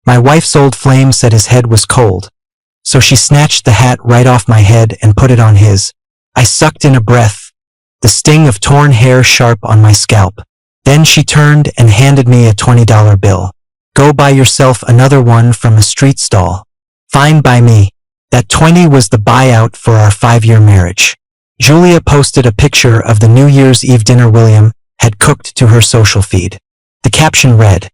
My wife's old flame said his head was cold, so she snatched the hat right off my head and put it on his. I sucked in a breath, the sting of torn hair sharp on my scalp. Then she turned and handed me a $20 bill. Go buy yourself another one from a street stall. Fine by me. That 20 was the buyout for our 5-year marriage. Julia posted a picture of the New Year's Eve dinner William had cooked to her social feed. The caption read,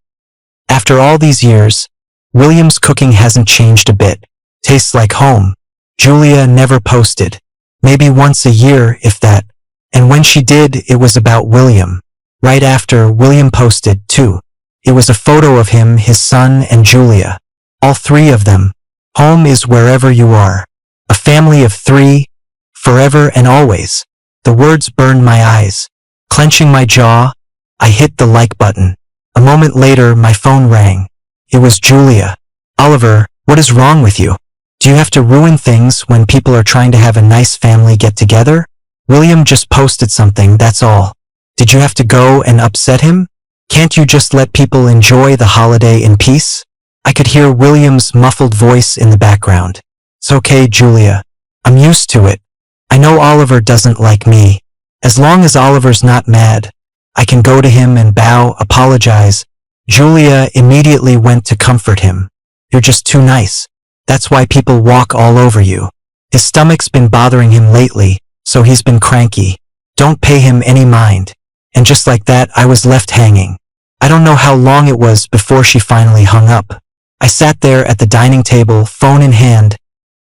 "After all these years, William's cooking hasn't changed a bit. Tastes like home." Julia never posted. Maybe once a year, if that. And when she did, it was about William. Right after, William posted, too. It was a photo of him, his son, and Julia. All 3 of them. Home is wherever you are. A family of 3, forever and always. The words burned my eyes. Clenching my jaw, I hit the like button. A moment later, my phone rang. It was Julia. "Oliver, what is wrong with you? Do you have to ruin things when people are trying to have a nice family get-together? William just posted something, that's all. Did you have to go and upset him? Can't you just let people enjoy the holiday in peace?" I could hear William's muffled voice in the background. "It's okay, Julia. I'm used to it. I know Oliver doesn't like me. As long as Oliver's not mad, I can go to him and bow, apologize." Julia immediately went to comfort him. "You're just too nice. That's why people walk all over you. His stomach's been bothering him lately, so he's been cranky. Don't pay him any mind." And just like that, I was left hanging. I don't know how long it was before she finally hung up. I sat there at the dining table, phone in hand,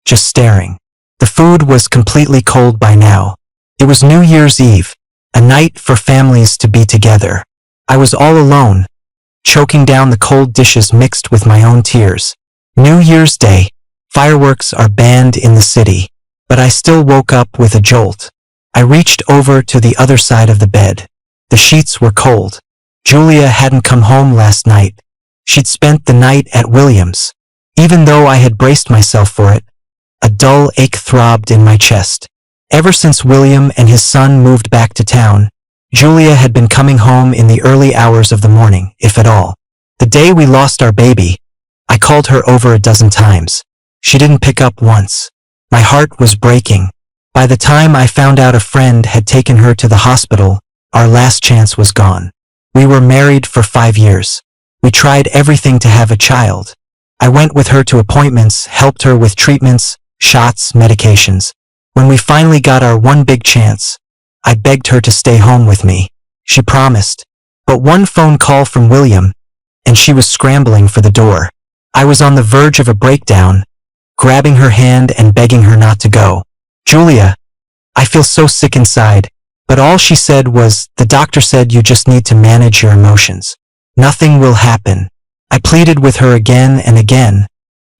just staring. The food was completely cold by now. It was New Year's Eve, a night for families to be together. I was all alone, choking down the cold dishes mixed with my own tears. New Year's Day, fireworks are banned in the city, but I still woke up with a jolt. I reached over to the other side of the bed. The sheets were cold. Julia hadn't come home last night. She'd spent the night at William's. Even though I had braced myself for it, a dull ache throbbed in my chest. Ever since William and his son moved back to town, Julia had been coming home in the early hours of the morning, if at all. The day we lost our baby, I called her over a dozen times. She didn't pick up once. My heart was breaking. By the time I found out a friend had taken her to the hospital, our last chance was gone. We were married for 5 years. We tried everything to have a child. I went with her to appointments, helped her with treatments, shots, medications. When we finally got our one big chance, I begged her to stay home with me. She promised. But one phone call from William, and she was scrambling for the door. I was on the verge of a breakdown, grabbing her hand and begging her not to go. "Julia, I feel so sick inside." But all she said was, "The doctor said you just need to manage your emotions. Nothing will happen." I pleaded with her again and again,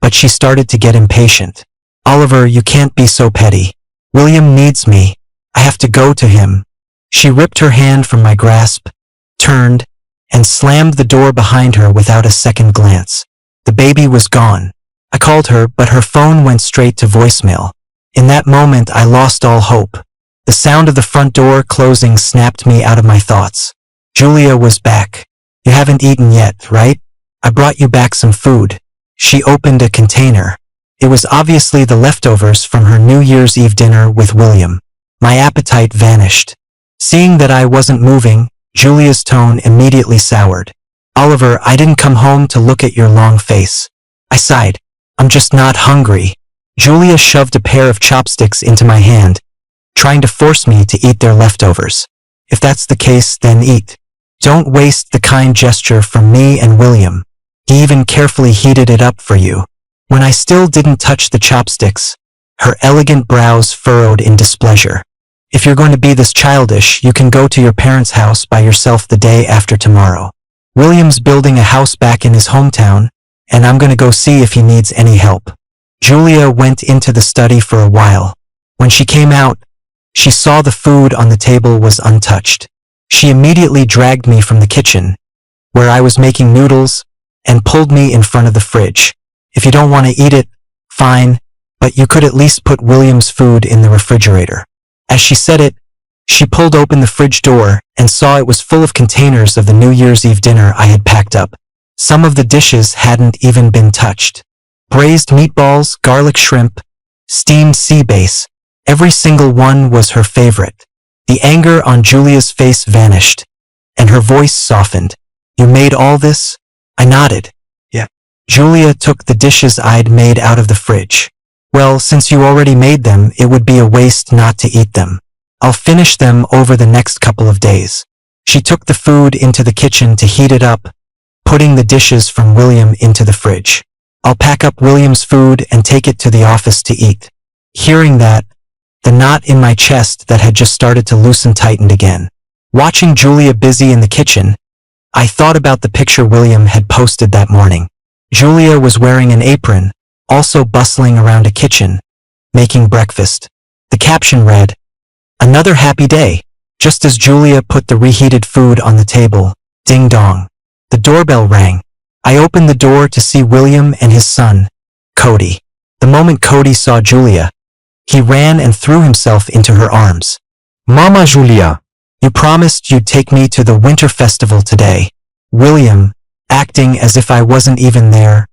but she started to get impatient. "Oliver, you can't be so petty. William needs me. I have to go to him." She ripped her hand from my grasp, turned, and slammed the door behind her without a second glance. The baby was gone. I called her, but her phone went straight to voicemail. In that moment, I lost all hope. The sound of the front door closing snapped me out of my thoughts. Julia was back. "You haven't eaten yet, right? I brought you back some food." She opened a container. It was obviously the leftovers from her New Year's Eve dinner with William. My appetite vanished. Seeing that I wasn't moving, Julia's tone immediately soured. "Oliver, I didn't come home to look at your long face." I sighed. "I'm just not hungry." Julia shoved a pair of chopsticks into my hand, trying to force me to eat their leftovers. "If that's the case, then eat. Don't waste the kind gesture from me and William. He even carefully heated it up for you." When I still didn't touch the chopsticks, her elegant brows furrowed in displeasure. "If you're going to be this childish, you can go to your parents' house by yourself the day after tomorrow. William's building a house back in his hometown, and I'm going to go see if he needs any help." Julia went into the study for a while. When she came out, she saw the food on the table was untouched. She immediately dragged me from the kitchen, where I was making noodles, and pulled me in front of the fridge. "If you don't want to eat it, fine, but you could at least put William's food in the refrigerator." As she said it, she pulled open the fridge door and saw it was full of containers of the New Year's Eve dinner I had packed up. Some of the dishes hadn't even been touched. Braised meatballs, garlic shrimp, steamed sea bass. Every single one was her favorite. The anger on Julia's face vanished, and her voice softened. You made all this? I nodded. Yeah. Julia took the dishes I'd made out of the fridge. Well, since you already made them, it would be a waste not to eat them. I'll finish them over the next couple of days. She took the food into the kitchen to heat it up, putting the dishes from William into the fridge. I'll pack up William's food and take it to the office to eat. Hearing that, the knot in my chest that had just started to loosen tightened again. Watching Julia busy in the kitchen, I thought about the picture William had posted that morning. Julia was wearing an apron, also bustling around a kitchen, making breakfast. The caption read, "Another happy day." Just as Julia put the reheated food on the table, ding dong. The doorbell rang. I opened the door to see William and his son, Cody. The moment Cody saw Julia, he ran and threw himself into her arms. "Mama Julia, you promised you'd take me to the winter festival today." William, acting as if I wasn't even there,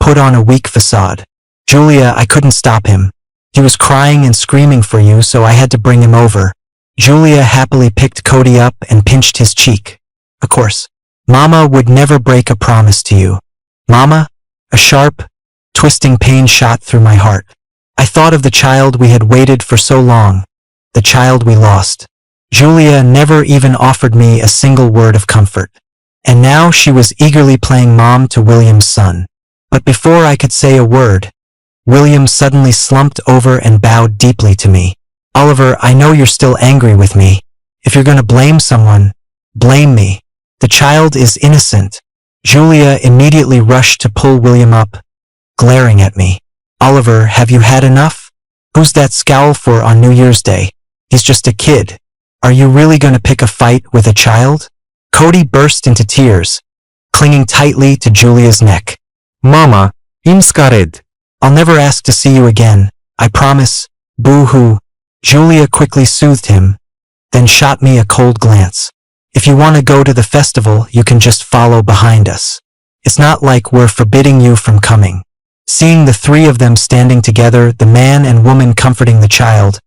put on a weak facade. "Julia, I couldn't stop him. He was crying and screaming for you, so I had to bring him over." Julia happily picked Cody up and pinched his cheek. "Of course. Mama would never break a promise to you." "Mama?" A sharp, twisting pain shot through my heart. I thought of the child we had waited for so long, the child we lost. Julia never even offered me a single word of comfort. And now she was eagerly playing mom to William's son. But before I could say a word, William suddenly slumped over and bowed deeply to me. "Oliver, I know you're still angry with me. If you're gonna blame someone, blame me. The child is innocent." Julia immediately rushed to pull William up, glaring at me. "Oliver, have you had enough? Who's that scowl for on New Year's Day? He's just a kid. Are you really gonna pick a fight with a child?" Cody burst into tears, clinging tightly to Julia's neck. "Mama, I'm scared. I'll never ask to see you again. I promise. Boo-hoo." Julia quickly soothed him, then shot me a cold glance. "If you want to go to the festival, you can just follow behind us. It's not like we're forbidding you from coming." Seeing the three of them standing together, the man and woman comforting the child,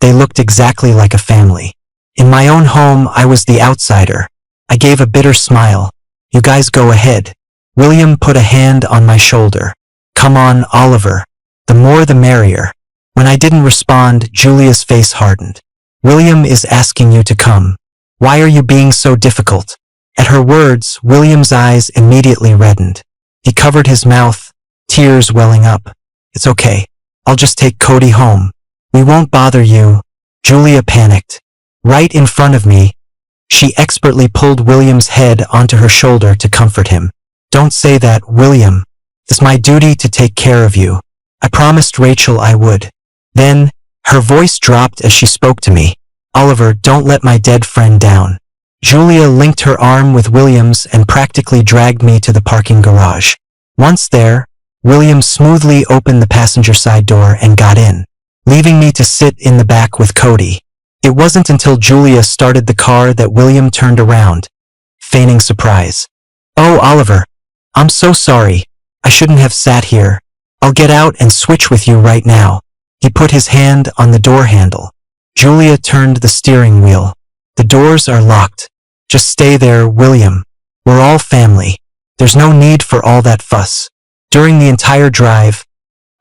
they looked exactly like a family. In my own home, I was the outsider. I gave a bitter smile. "You guys go ahead." William put a hand on my shoulder. "Come on, Oliver. The more the merrier." When I didn't respond, Julia's face hardened. "William is asking you to come. Why are you being so difficult?" At her words, William's eyes immediately reddened. He covered his mouth, tears welling up. "It's okay. I'll just take Cody home. We won't bother you." Julia panicked. Right in front of me, she expertly pulled William's head onto her shoulder to comfort him. "Don't say that, William. It's my duty to take care of you. I promised Rachel I would." Then, her voice dropped as she spoke to me. "Oliver, don't let my dead friend down." Julia linked her arm with William's and practically dragged me to the parking garage. Once there, William smoothly opened the passenger side door and got in, leaving me to sit in the back with Cody. It wasn't until Julia started the car that William turned around, feigning surprise. "Oh, Oliver, I'm so sorry. I shouldn't have sat here. I'll get out and switch with you right now." He put his hand on the door handle. Julia turned the steering wheel. "The doors are locked. Just stay there, William. We're all family. There's no need for all that fuss." During the entire drive,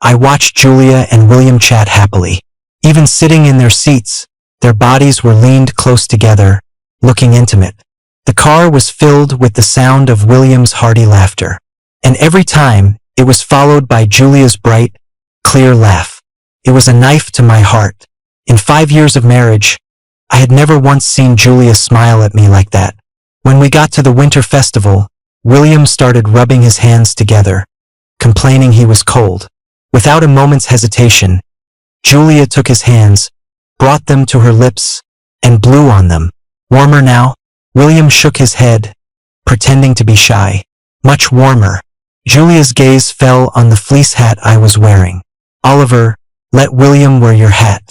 I watched Julia and William chat happily. Even sitting in their seats, their bodies were leaned close together, looking intimate. The car was filled with the sound of William's hearty laughter. And every time, it was followed by Julia's bright, clear laugh. It was a knife to my heart. In 5 years of marriage, I had never once seen Julia smile at me like that. When we got to the winter festival, William started rubbing his hands together, complaining he was cold. Without a moment's hesitation, Julia took his hands, brought them to her lips, and blew on them. "Warmer now?" William shook his head, pretending to be shy. "Much warmer." Julia's gaze fell on the fleece hat I was wearing. "Oliver, let William wear your hat.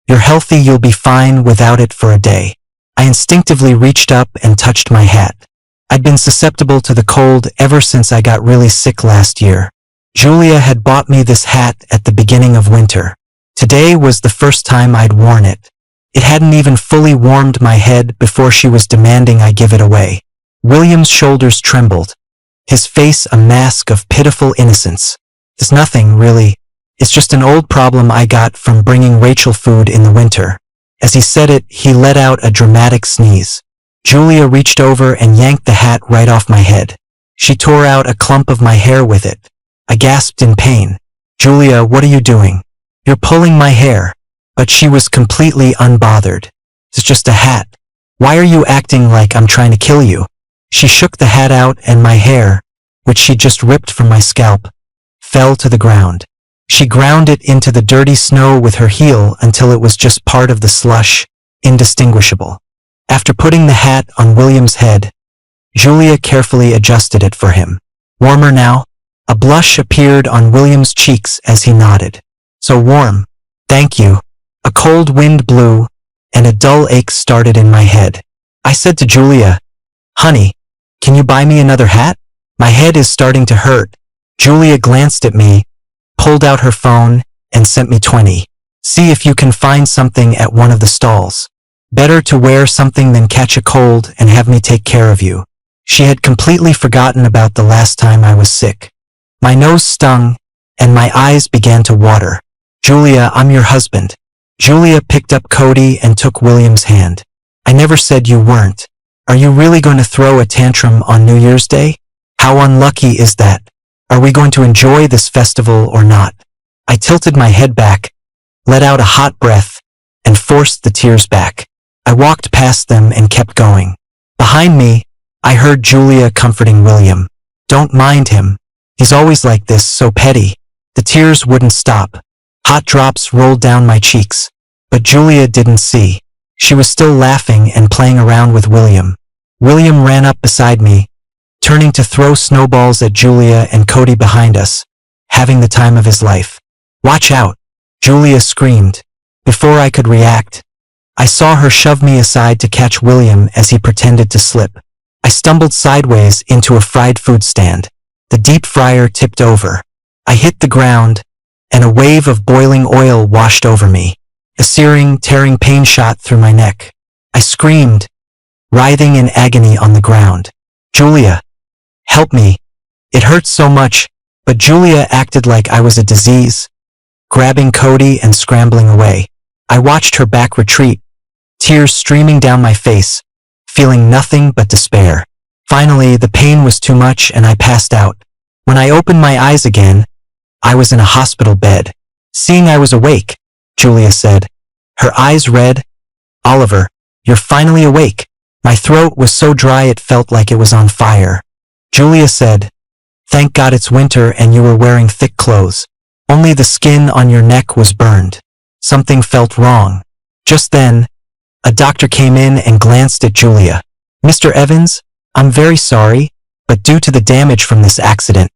You're healthy, you'll be fine without it for a day." I instinctively reached up and touched my hat. I'd been susceptible to the cold ever since I got really sick last year. Julia had bought me this hat at the beginning of winter. Today was the first time I'd worn it. It hadn't even fully warmed my head before she was demanding I give it away. William's shoulders trembled, his face a mask of pitiful innocence. It's nothing, really. It's just an old problem I got from bringing Rachel food in the winter. As he said it, he let out a dramatic sneeze. Julia reached over and yanked the hat right off my head. She tore out a clump of my hair with it. I gasped in pain. Julia, what are you doing? You're pulling my hair. But she was completely unbothered. It's just a hat. Why are you acting like I'm trying to kill you? She shook the hat out and my hair, which she just ripped from my scalp, fell to the ground. She ground it into the dirty snow with her heel until it was just part of the slush, indistinguishable. After putting the hat on William's head, Julia carefully adjusted it for him. Warmer now? A blush appeared on William's cheeks as he nodded. So warm. Thank you. A cold wind blew, and a dull ache started in my head. I said to Julia, "Honey, can you buy me another hat? My head is starting to hurt." Julia glanced at me, pulled out her phone, and sent me 20. See if you can find something at one of the stalls. Better to wear something than catch a cold and have me take care of you. She had completely forgotten about the last time I was sick. My nose stung, and my eyes began to water. Julia, I'm your husband. Julia picked up Cody and took William's hand. I never said you weren't. Are you really going to throw a tantrum on New Year's Day? How unlucky is that? Are we going to enjoy this festival or not? I tilted my head back, let out a hot breath, and forced the tears back. I walked past them and kept going. Behind me, I heard Julia comforting William. Don't mind him. He's always like this, so petty. The tears wouldn't stop. Hot drops rolled down my cheeks. But Julia didn't see. She was still laughing and playing around with William. William ran up beside me, turning to throw snowballs at Julia and Cody behind us, having the time of his life. Watch out, Julia screamed. Before I could react, I saw her shove me aside to catch William as he pretended to slip. I stumbled sideways into a fried food stand. The deep fryer tipped over. I hit the ground, and a wave of boiling oil washed over me. A searing, tearing pain shot through my neck. I screamed, writhing in agony on the ground. Julia, help me. It hurt so much, but Julia acted like I was a disease, grabbing Cody and scrambling away. I watched her back retreat, tears streaming down my face, feeling nothing but despair. Finally, the pain was too much and I passed out. When I opened my eyes again, I was in a hospital bed. Seeing I was awake, Julia said, her eyes red. Oliver, you're finally awake. My throat was so dry it felt like it was on fire. Julia said, thank God it's winter and you were wearing thick clothes. Only the skin on your neck was burned. Something felt wrong. Just then, a doctor came in and glanced at Julia. Mr. Evans, I'm very sorry, but due to the damage from this accident,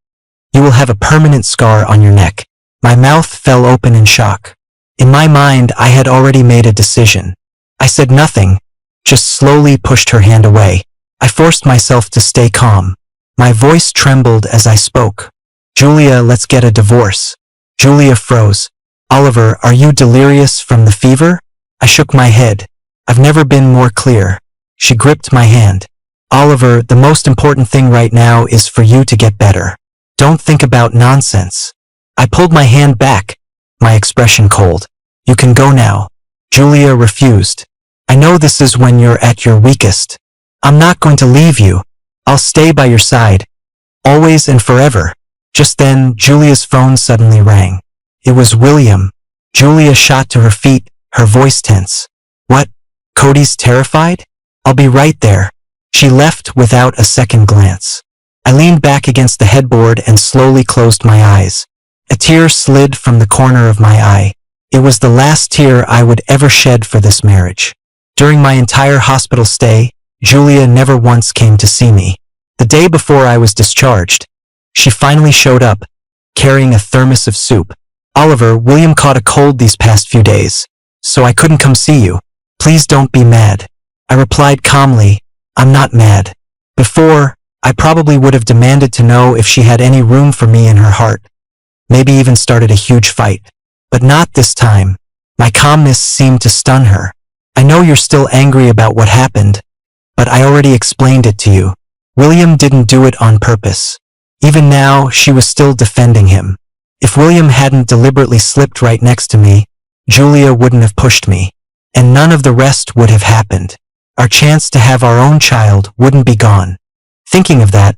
you will have a permanent scar on your neck. My mouth fell open in shock. In my mind, I had already made a decision. I said nothing, just slowly pushed her hand away. I forced myself to stay calm. My voice trembled as I spoke. Julia, let's get a divorce. Julia froze. Oliver, are you delirious from the fever? I shook my head. I've never been more clear. She gripped my hand. Oliver, the most important thing right now is for you to get better. Don't think about nonsense. I pulled my hand back, my expression cold. You can go now. Julia refused. I know this is when you're at your weakest. I'm not going to leave you. I'll stay by your side. Always and forever. Just then, Julia's phone suddenly rang. It was William. Julia shot to her feet, her voice tense. What? Cody's terrified? I'll be right there. She left without a second glance. I leaned back against the headboard and slowly closed my eyes. A tear slid from the corner of my eye. It was the last tear I would ever shed for this marriage. During my entire hospital stay, Julia never once came to see me. The day before I was discharged, she finally showed up, carrying a thermos of soup. Oliver, William caught a cold these past few days, so I couldn't come see you. Please don't be mad. I replied calmly, I'm not mad. Before, I probably would have demanded to know if she had any room for me in her heart, maybe even started a huge fight. But not this time. My calmness seemed to stun her. I know you're still angry about what happened, but I already explained it to you. William didn't do it on purpose. Even now, she was still defending him. If William hadn't deliberately slipped right next to me, Julia wouldn't have pushed me, and none of the rest would have happened. Our chance to have our own child wouldn't be gone. Thinking of that,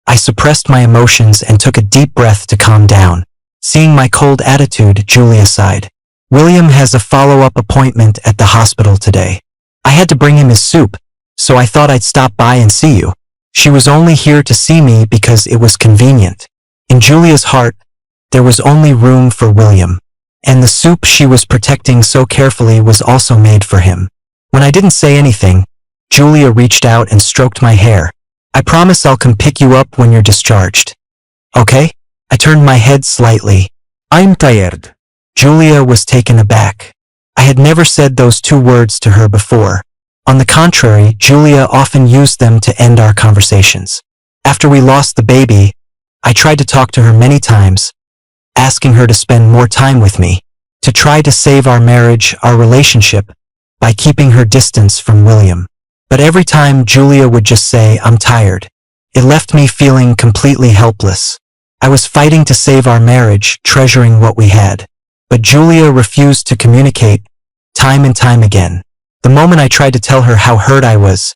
I suppressed my emotions and took a deep breath to calm down. Seeing my cold attitude, Julia sighed. William has a follow-up appointment at the hospital today. I had to bring him his soup, so I thought I'd stop by and see you. She was only here to see me because it was convenient. In Julia's heart, there was only room for William, and the soup she was protecting so carefully was also made for him. When I didn't say anything, Julia reached out and stroked my hair. I promise I'll come pick you up when you're discharged. Okay? I turned my head slightly. I'm tired. Julia was taken aback. I had never said those two words to her before. On the contrary, Julia often used them to end our conversations. After we lost the baby, I tried to talk to her many times, asking her to spend more time with me, to try to save our marriage, our relationship, by keeping her distance from William. But every time Julia would just say, I'm tired. It left me feeling completely helpless. I was fighting to save our marriage, treasuring what we had. But Julia refused to communicate, time and time again. The moment I tried to tell her how hurt I was,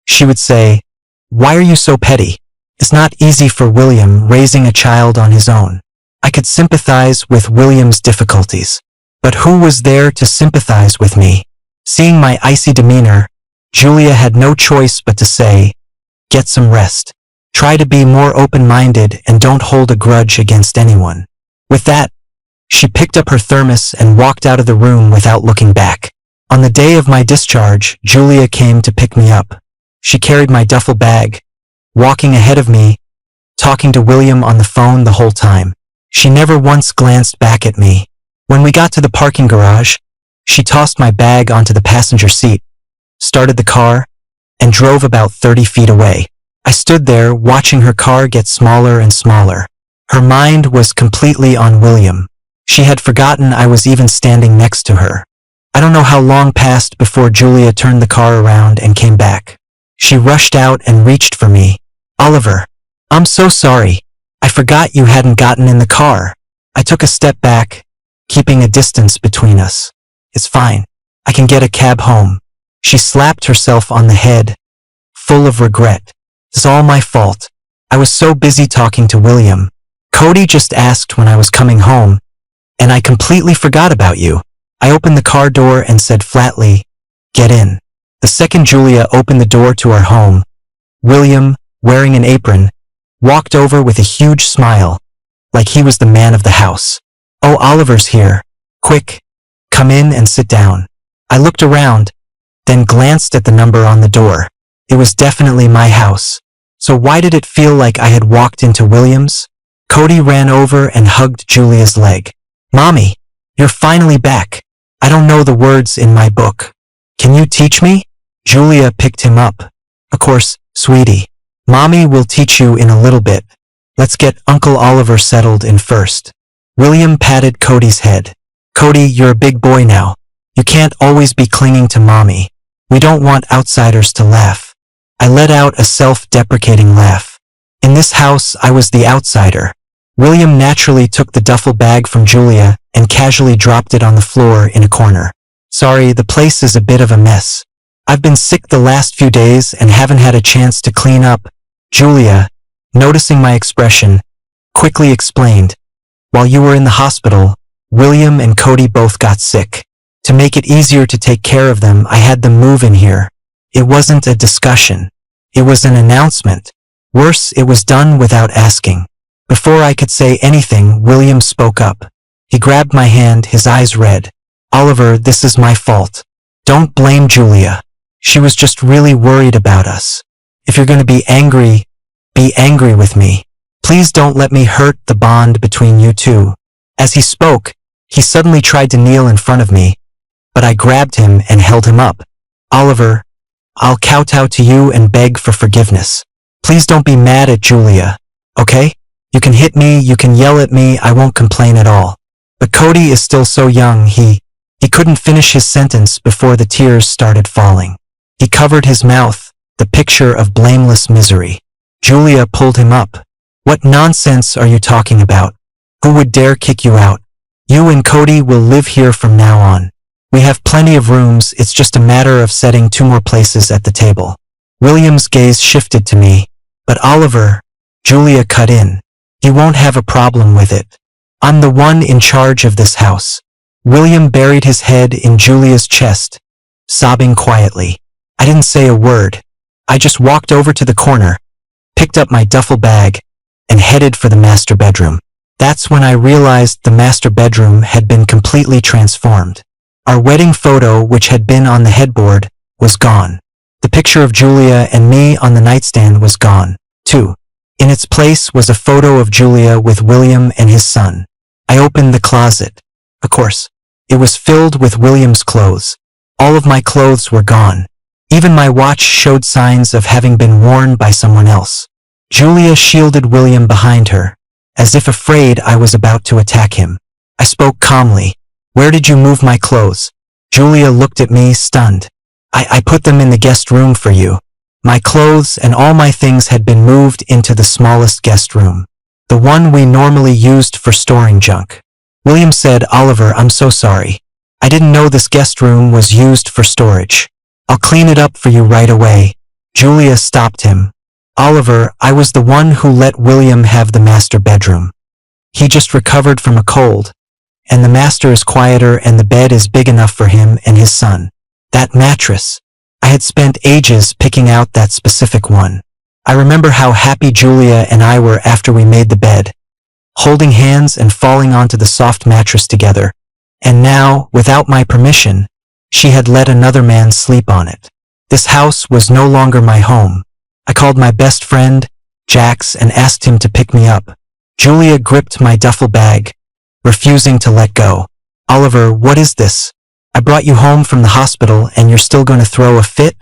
she would say, why are you so petty? It's not easy for William raising a child on his own. I could sympathize with William's difficulties. But who was there to sympathize with me? Seeing my icy demeanor, Julia had no choice but to say, get some rest. Try to be more open-minded and don't hold a grudge against anyone. With that, she picked up her thermos and walked out of the room without looking back. On the day of my discharge, Julia came to pick me up. She carried my duffel bag, walking ahead of me, talking to William on the phone the whole time. She never once glanced back at me. When we got to the parking garage, she tossed my bag onto the passenger seat, started the car, and drove about 30 feet away. I stood there watching her car get smaller and smaller. Her mind was completely on William. She had forgotten I was even standing next to her. I don't know how long passed before Julia turned the car around and came back. She rushed out and reached for me. Oliver, I'm so sorry. I forgot you hadn't gotten in the car. I took a step back, keeping a distance between us. It's fine. I can get a cab home. She slapped herself on the head, full of regret. It's all my fault. I was so busy talking to William. Cody just asked when I was coming home, and I completely forgot about you. I opened the car door and said flatly, get in. The second Julia opened the door to our home, William, wearing an apron, walked over with a huge smile, like he was the man of the house. Oh, Oliver's here. Quick, come in and sit down. I looked around, then glanced at the number on the door. It was definitely my house. So why did it feel like I had walked into William's? Cody ran over and hugged Julia's leg. Mommy, you're finally back. I don't know the words in my book. Can you teach me? Julia picked him up. Of course, sweetie. Mommy will teach you in a little bit. Let's get Uncle Oliver settled in first. William patted Cody's head. Cody, you're a big boy now. You can't always be clinging to Mommy. We don't want outsiders to laugh. I let out a self-deprecating laugh. In this house, I was the outsider. William naturally took the duffel bag from Julia and casually dropped it on the floor in a corner. Sorry, the place is a bit of a mess. I've been sick the last few days and haven't had a chance to clean up. Julia, noticing my expression, quickly explained. While you were in the hospital, William and Cody both got sick. To make it easier to take care of them, I had them move in here. It wasn't a discussion. It was an announcement. Worse, it was done without asking. Before I could say anything, William spoke up. He grabbed my hand, his eyes red. Oliver, this is my fault. Don't blame Julia. She was just really worried about us. If you're going to be angry with me. Please don't let me hurt the bond between you two. As he spoke, he suddenly tried to kneel in front of me, but I grabbed him and held him up. Oliver, I'll kowtow to you and beg for forgiveness. Please don't be mad at Julia, okay? You can hit me, you can yell at me, I won't complain at all. But Cody is still so young, he couldn't finish his sentence before the tears started falling. He covered his mouth, the picture of blameless misery. Julia pulled him up. What nonsense are you talking about? Who would dare kick you out? You and Cody will live here from now on. We have plenty of rooms, it's just a matter of setting 2 more places at the table. William's gaze shifted to me. But Oliver, Julia cut in. You won't have a problem with it. I'm the one in charge of this house. William buried his head in Julia's chest, sobbing quietly. I didn't say a word. I just walked over to the corner, picked up my duffel bag, and headed for the master bedroom. That's when I realized the master bedroom had been completely transformed. Our wedding photo, which had been on the headboard, was gone. The picture of Julia and me on the nightstand was gone, too. In its place was a photo of Julia with William and his son. I opened the closet. Of course, it was filled with William's clothes. All of my clothes were gone. Even my watch showed signs of having been worn by someone else. Julia shielded William behind her, as if afraid I was about to attack him. I spoke calmly. Where did you move my clothes? Julia looked at me, stunned. I put them in the guest room for you. My clothes and all my things had been moved into the smallest guest room, the one we normally used for storing junk. William said, Oliver, I'm so sorry. I didn't know this guest room was used for storage. I'll clean it up for you right away. Julia stopped him. Oliver, I was the one who let William have the master bedroom. He just recovered from a cold, and the master is quieter and the bed is big enough for him and his son. That mattress. I had spent ages picking out that specific one. I remember how happy Julia and I were after we made the bed, holding hands and falling onto the soft mattress together. And now, without my permission, she had let another man sleep on it. This house was no longer my home. I called my best friend, Jax, and asked him to pick me up. Julia gripped my duffel bag, refusing to let go. Oliver, what is this? I brought you home from the hospital and you're still going to throw a fit?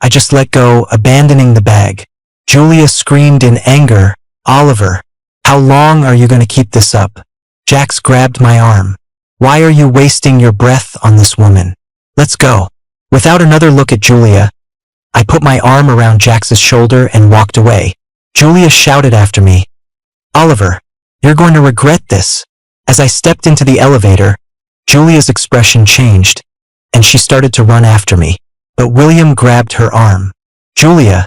I just let go, abandoning the bag. Julia screamed in anger. Oliver, how long are you going to keep this up? Jax grabbed my arm. Why are you wasting your breath on this woman? Let's go. Without another look at Julia, I put my arm around Jax's shoulder and walked away. Julia shouted after me, Oliver, you're going to regret this. As I stepped into the elevator, Julia's expression changed, and she started to run after me. But William grabbed her arm. Julia,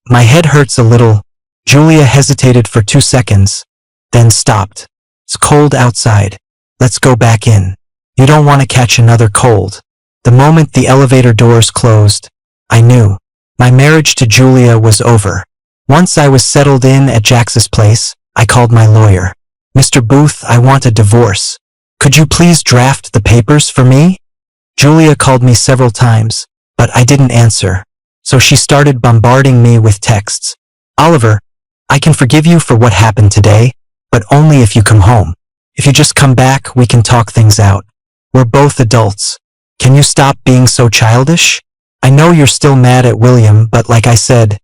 my head hurts a little. Julia hesitated for 2 seconds, then stopped. It's cold outside. Let's go back in. You don't want to catch another cold. The moment the elevator doors closed, I knew my marriage to Julia was over. Once I was settled in at Jax's place, I called my lawyer. Mr. Booth, I want a divorce. Could you please draft the papers for me? Julia called me several times, but I didn't answer. So she started bombarding me with texts. Oliver, I can forgive you for what happened today, but only if you come home. If you just come back, we can talk things out. We're both adults. Can you stop being so childish? I know you're still mad at William, but like I said,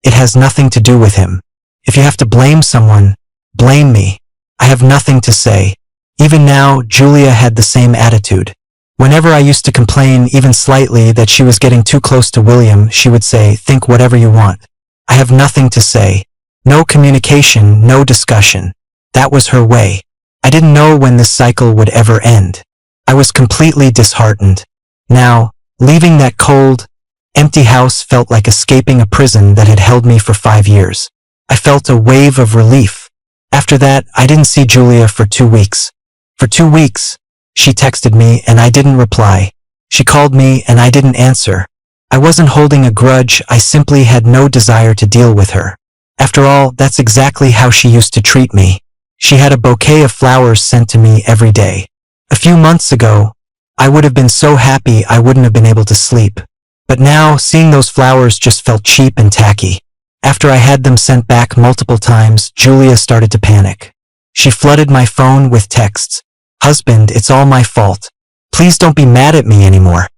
it has nothing to do with him. If you have to blame someone, blame me. I have nothing to say. Even now, Julia had the same attitude. Whenever I used to complain, even slightly, that she was getting too close to William, she would say, think whatever you want. I have nothing to say. No communication, no discussion. That was her way. I didn't know when this cycle would ever end. I was completely disheartened. Now, leaving that cold, empty house felt like escaping a prison that had held me for 5 years. I felt a wave of relief. After that, I didn't see Julia for 2 weeks. For 2 weeks, she texted me and I didn't reply. She called me and I didn't answer. I wasn't holding a grudge, I simply had no desire to deal with her. After all, that's exactly how she used to treat me. She had a bouquet of flowers sent to me every day. A few months ago, I would have been so happy I wouldn't have been able to sleep. But now, seeing those flowers just felt cheap and tacky. After I had them sent back multiple times, Julia started to panic. She flooded my phone with texts. Husband, it's all my fault. Please don't be mad at me anymore.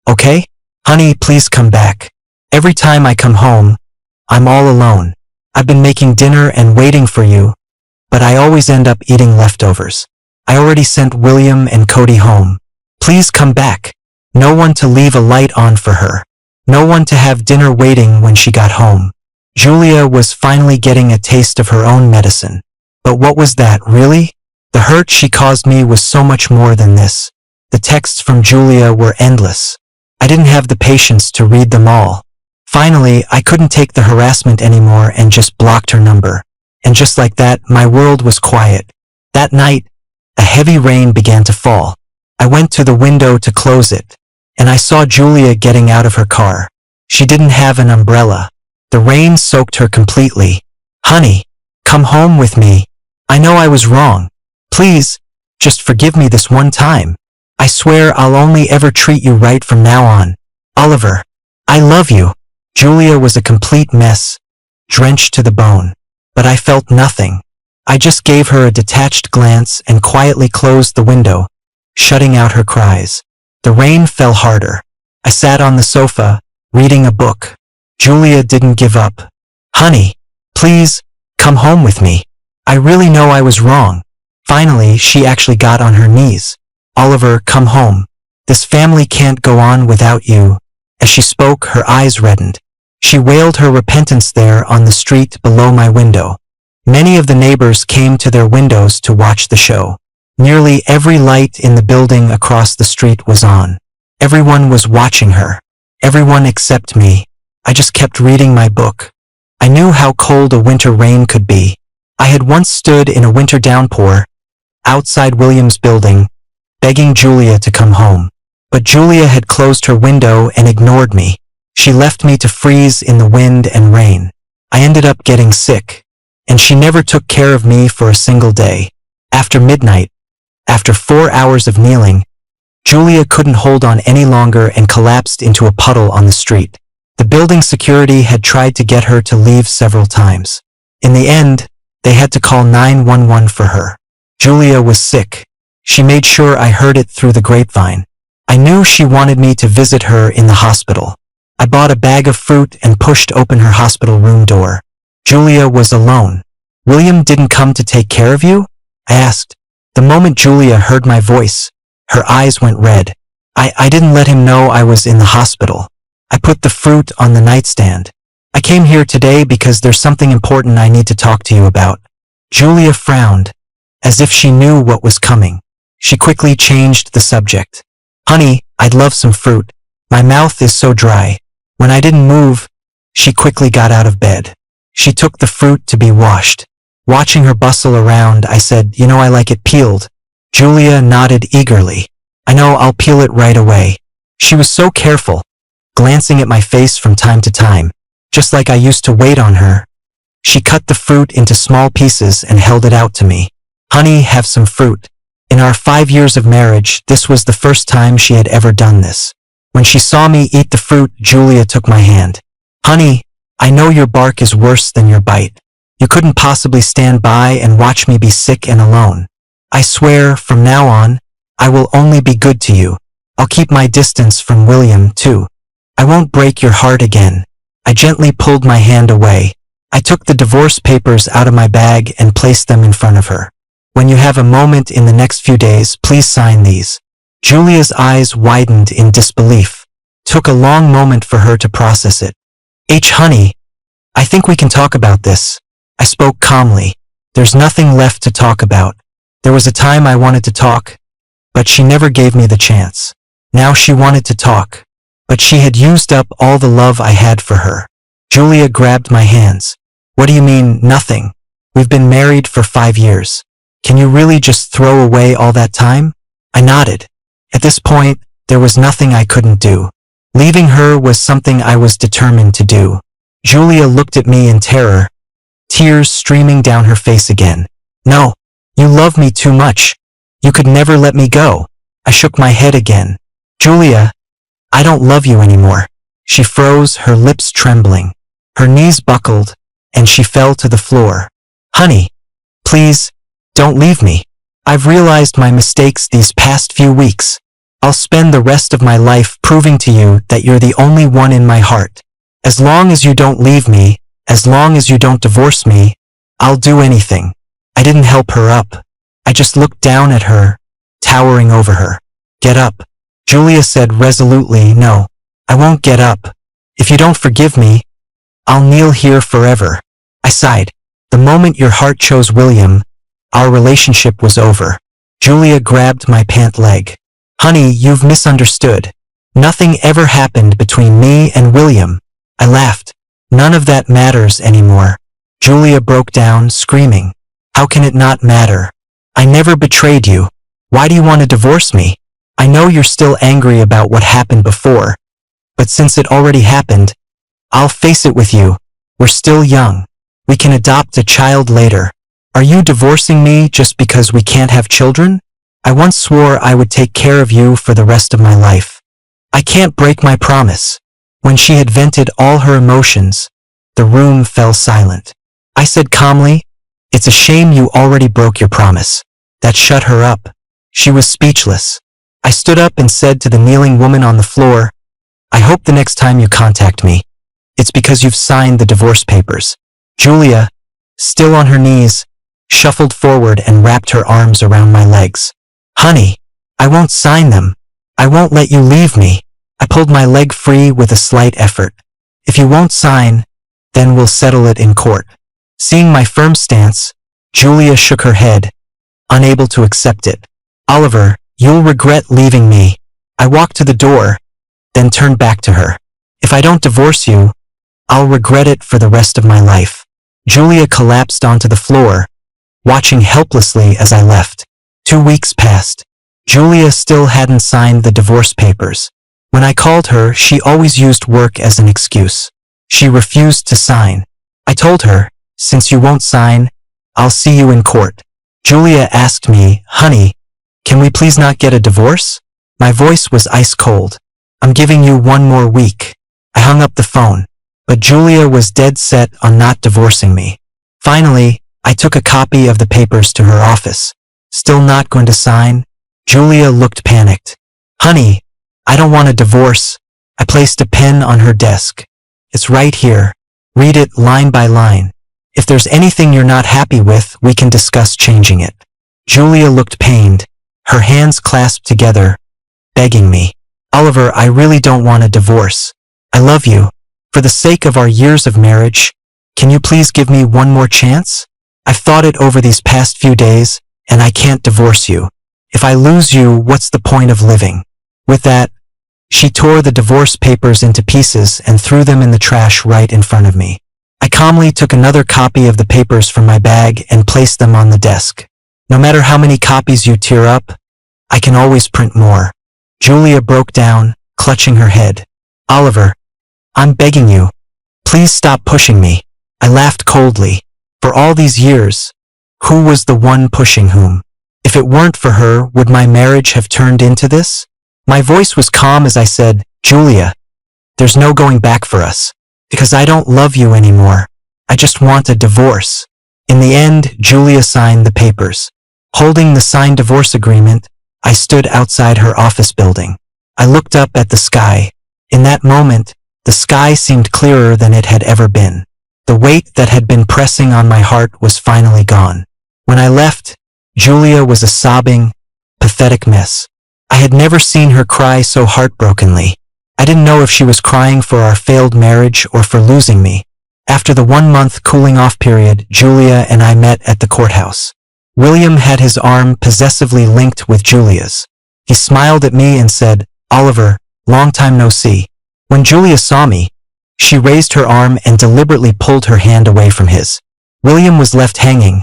Okay? Honey, please come back. Every time I come home, I'm all alone. I've been making dinner and waiting for you, but I always end up eating leftovers. I already sent William and Cody home. Please come back. No one to leave a light on for her. No one to have dinner waiting when she got home. Julia was finally getting a taste of her own medicine. But what was that, really? The hurt she caused me was so much more than this. The texts from Julia were endless. I didn't have the patience to read them all. Finally, I couldn't take the harassment anymore and just blocked her number. And just like that, my world was quiet. That night, a heavy rain began to fall. I went to the window to close it, and I saw Julia getting out of her car. She didn't have an umbrella. The rain soaked her completely. Honey, come home with me. I know I was wrong. Please, just forgive me this one time. I swear I'll only ever treat you right from now on. Oliver, I love you. Julia was a complete mess, drenched to the bone. But I felt nothing. I just gave her a detached glance and quietly closed the window, shutting out her cries. The rain fell harder. I sat on the sofa, reading a book. Julia didn't give up. Honey, please, come home with me. I really know I was wrong. Finally, she actually got on her knees. Oliver, come home. This family can't go on without you. As she spoke, her eyes reddened. She wailed her repentance there on the street below my window. Many of the neighbors came to their windows to watch the show. Nearly every light in the building across the street was on. Everyone was watching her. Everyone except me. I just kept reading my book. I knew how cold a winter rain could be. I had once stood in a winter downpour, outside William's building, begging Julia to come home. But Julia had closed her window and ignored me. She left me to freeze in the wind and rain. I ended up getting sick. And she never took care of me for a single day. After midnight, after 4 hours of kneeling, Julia couldn't hold on any longer and collapsed into a puddle on the street. The building security had tried to get her to leave several times. In the end, they had to call 911 for her. Julia was sick. She made sure I heard it through the grapevine. I knew she wanted me to visit her in the hospital. I bought a bag of fruit and pushed open her hospital room door. Julia was alone. William didn't come to take care of you? I asked. The moment Julia heard my voice, her eyes went red. I didn't let him know I was in the hospital. I put the fruit on the nightstand. I came here today because there's something important I need to talk to you about. Julia frowned, as if she knew what was coming. She quickly changed the subject. Honey, I'd love some fruit. My mouth is so dry. When I didn't move, she quickly got out of bed. She took the fruit to be washed. Watching her bustle around, I said, you know I like it peeled. Julia nodded eagerly. I know, I'll peel it right away. She was so careful, glancing at my face from time to time, just like I used to wait on her. She cut the fruit into small pieces and held it out to me. Honey, have some fruit. In our 5 years of marriage, this was the first time she had ever done this. When she saw me eat the fruit, Julia took my hand. Honey, I know your bark is worse than your bite. You couldn't possibly stand by and watch me be sick and alone. I swear, from now on, I will only be good to you. I'll keep my distance from William, too. I won't break your heart again. I gently pulled my hand away. I took the divorce papers out of my bag and placed them in front of her. When you have a moment in the next few days, please sign these. Julia's eyes widened in disbelief. Took a long moment for her to process it. Honey, I think we can talk about this. I spoke calmly. There's nothing left to talk about. There was a time I wanted to talk, but she never gave me the chance. Now she wanted to talk, but she had used up all the love I had for her. Julia grabbed my hands. What do you mean, nothing? We've been married for 5 years. Can you really just throw away all that time? I nodded. At this point, there was nothing I couldn't do. Leaving her was something I was determined to do. Julia looked at me in terror, tears streaming down her face again. No, you love me too much. You could never let me go. I shook my head again. Julia, I don't love you anymore. She froze, her lips trembling. Her knees buckled, and she fell to the floor. Honey, please, don't leave me. I've realized my mistakes these past few weeks. I'll spend the rest of my life proving to you that you're the only one in my heart. As long as you don't leave me, As long as you don't divorce me, I'll do anything. I didn't help her up. I just looked down at her, towering over her. Get up. Julia said resolutely, no, I won't get up. If you don't forgive me, I'll kneel here forever. I sighed. The moment your heart chose William, our relationship was over. Julia grabbed my pant leg. Honey, you've misunderstood. Nothing ever happened between me and William. I laughed. None of that matters anymore. Julia broke down, screaming. How can it not matter? I never betrayed you. Why do you want to divorce me? I know you're still angry about what happened before, but since it already happened, I'll face it with you. We're still young. We can adopt a child later. Are you divorcing me just because we can't have children? I once swore I would take care of you for the rest of my life. I can't break my promise. When she had vented all her emotions, the room fell silent. I said calmly, it's a shame you already broke your promise. That shut her up. She was speechless. I stood up and said to the kneeling woman on the floor, I hope the next time you contact me, it's because you've signed the divorce papers. Julia, still on her knees, shuffled forward and wrapped her arms around my legs. Honey, I won't sign them. I won't let you leave me. I pulled my leg free with a slight effort. If you won't sign, then we'll settle it in court. Seeing my firm stance, Julia shook her head, unable to accept it. Oliver, you'll regret leaving me. I walked to the door, then turned back to her. If I don't divorce you, I'll regret it for the rest of my life. Julia collapsed onto the floor, watching helplessly as I left. 2 weeks passed. Julia still hadn't signed the divorce papers. When I called her, she always used work as an excuse. She refused to sign. I told her, since you won't sign, I'll see you in court. Julia asked me, honey, can we please not get a divorce? My voice was ice cold. I'm giving you 1 more week. I hung up the phone, but Julia was dead set on not divorcing me. Finally, I took a copy of the papers to her office. Still not going to sign? Julia looked panicked. Honey, I don't want a divorce. I placed a pen on her desk. It's right here. Read it line by line. If there's anything you're not happy with, we can discuss changing it. Julia looked pained, her hands clasped together, begging me. Oliver, I really don't want a divorce. I love you. For the sake of our years of marriage, can you please give me 1 more chance? I've thought it over these past few days, and I can't divorce you. If I lose you, what's the point of living? With that, she tore the divorce papers into pieces and threw them in the trash right in front of me. I calmly took another copy of the papers from my bag and placed them on the desk. No matter how many copies you tear up, I can always print more. Julia broke down, clutching her head. Oliver, I'm begging you. Please stop pushing me. I laughed coldly. For all these years, who was the one pushing whom? If it weren't for her, would my marriage have turned into this? My voice was calm as I said, Julia, there's no going back for us. Because I don't love you anymore. I just want a divorce. In the end, Julia signed the papers. Holding the signed divorce agreement, I stood outside her office building. I looked up at the sky. In that moment, the sky seemed clearer than it had ever been. The weight that had been pressing on my heart was finally gone. When I left, Julia was a sobbing, pathetic mess. I had never seen her cry so heartbrokenly. I didn't know if she was crying for our failed marriage or for losing me. After the 1-month cooling-off period, Julia and I met at the courthouse. William had his arm possessively linked with Julia's. He smiled at me and said, Oliver, long time no see. When Julia saw me, she raised her arm and deliberately pulled her hand away from his. William was left hanging,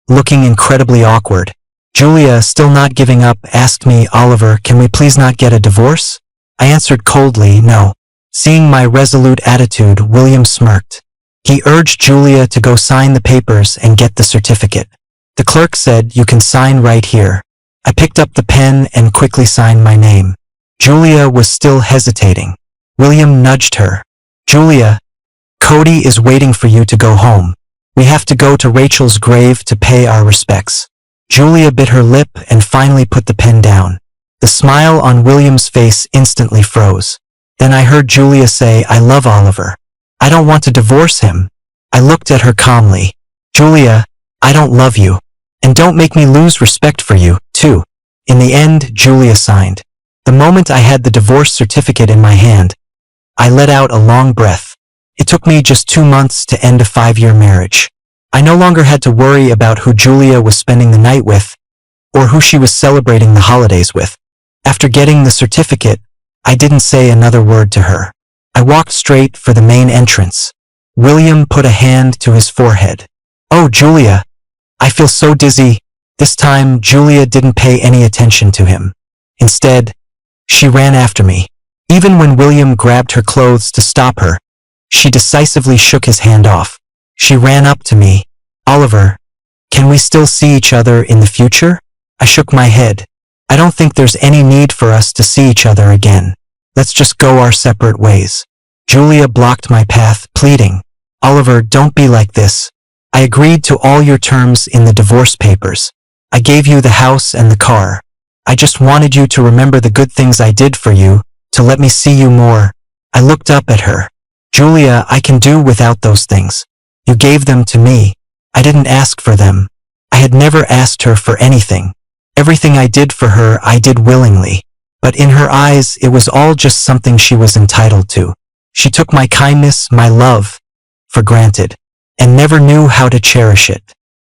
looking incredibly awkward. Julia, still not giving up, asked me, Oliver, can we please not get a divorce? I answered coldly, no. Seeing my resolute attitude, William smirked. He urged Julia to go sign the papers and get the certificate. The clerk said, you can sign right here. I picked up the pen and quickly signed my name. Julia was still hesitating. William nudged her. Julia, Cody is waiting for you to go home. We have to go to Rachel's grave to pay our respects. Julia bit her lip and finally put the pen down. The smile on William's face instantly froze. Then I heard Julia say, I love Oliver. I don't want to divorce him. I looked at her calmly. Julia, I don't love you. And don't make me lose respect for you, too. In the end, Julia signed. The moment I had the divorce certificate in my hand, I let out a long breath. It took me just 2 months to end a 5-year marriage. I no longer had to worry about who Julia was spending the night with, or who she was celebrating the holidays with. After getting the certificate, I didn't say another word to her. I walked straight for the main entrance. William put a hand to his forehead. Oh, Julia, I feel so dizzy. This time, Julia didn't pay any attention to him. Instead, she ran after me. Even when William grabbed her clothes to stop her, she decisively shook his hand off. She ran up to me. Oliver, can we still see each other in the future? I shook my head. I don't think there's any need for us to see each other again. Let's just go our separate ways. Julia blocked my path, pleading. Oliver, don't be like this. I agreed to all your terms in the divorce papers. I gave you the house and the car. I just wanted you to remember the good things I did for you, to let me see you more. I looked up at her. Julia, I can do without those things. You gave them to me. I didn't ask for them. I had never asked her for anything. Everything I did for her, I did willingly. But in her eyes, it was all just something she was entitled to. She took my kindness, my love, for granted, and never knew how to cherish it.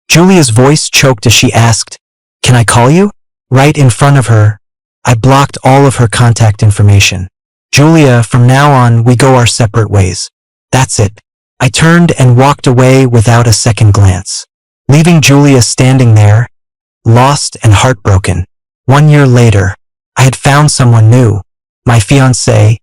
Julia's voice choked as she asked, Can I call you? Right in front of her, I blocked all of her contact information. Julia, from now on, we go our separate ways. That's it. I turned and walked away without a second glance, leaving Julia standing there, lost and heartbroken. 1 year later, I had found someone new. My fiancé,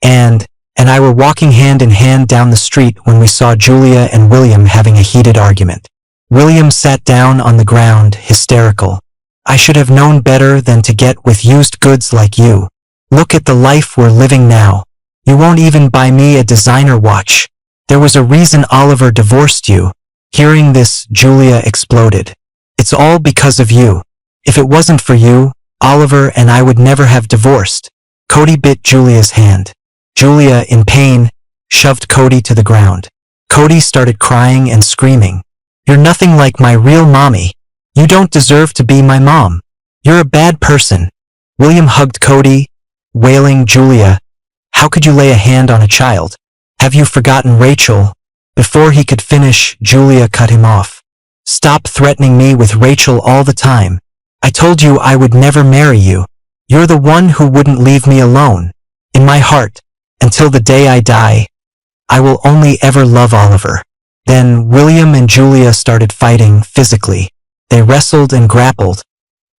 and I were walking hand in hand down the street when we saw Julia and William having a heated argument. William sat down on the ground, hysterical. I should have known better than to get with used goods like you. Look at the life we're living now. You won't even buy me a designer watch. There was a reason Oliver divorced you. Hearing this, Julia exploded. It's all because of you. If it wasn't for you, Oliver and I would never have divorced. Cody bit Julia's hand. Julia, in pain, shoved Cody to the ground. Cody started crying and screaming. You're nothing like my real mommy. You don't deserve to be my mom. You're a bad person. William hugged Cody, wailing, Julia, how could you lay a hand on a child? Have you forgotten Rachel? Before he could finish, Julia cut him off. Stop threatening me with Rachel all the time. I told you I would never marry you. You're the one who wouldn't leave me alone. In my heart, until the day I die, I will only ever love Oliver. Then William and Julia started fighting physically. They wrestled and grappled,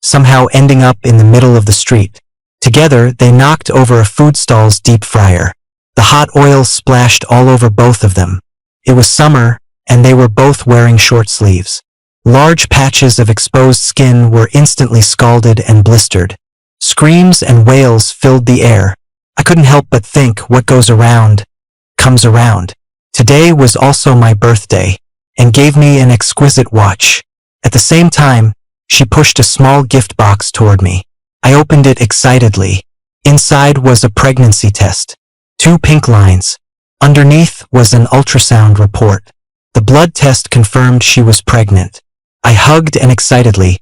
somehow ending up in the middle of the street. Together, they knocked over a food stall's deep fryer. The hot oil splashed all over both of them. It was summer, and they were both wearing short sleeves. Large patches of exposed skin were instantly scalded and blistered. Screams and wails filled the air. I couldn't help but think, what goes around, comes around. Today was also my birthday, and gave me an exquisite watch. At the same time, she pushed a small gift box toward me. I opened it excitedly. Inside was a pregnancy test. 2 pink lines. Underneath was an ultrasound report. The blood test confirmed she was pregnant. I hugged and excitedly,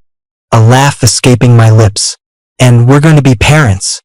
a laugh escaping my lips. And we're going to be parents.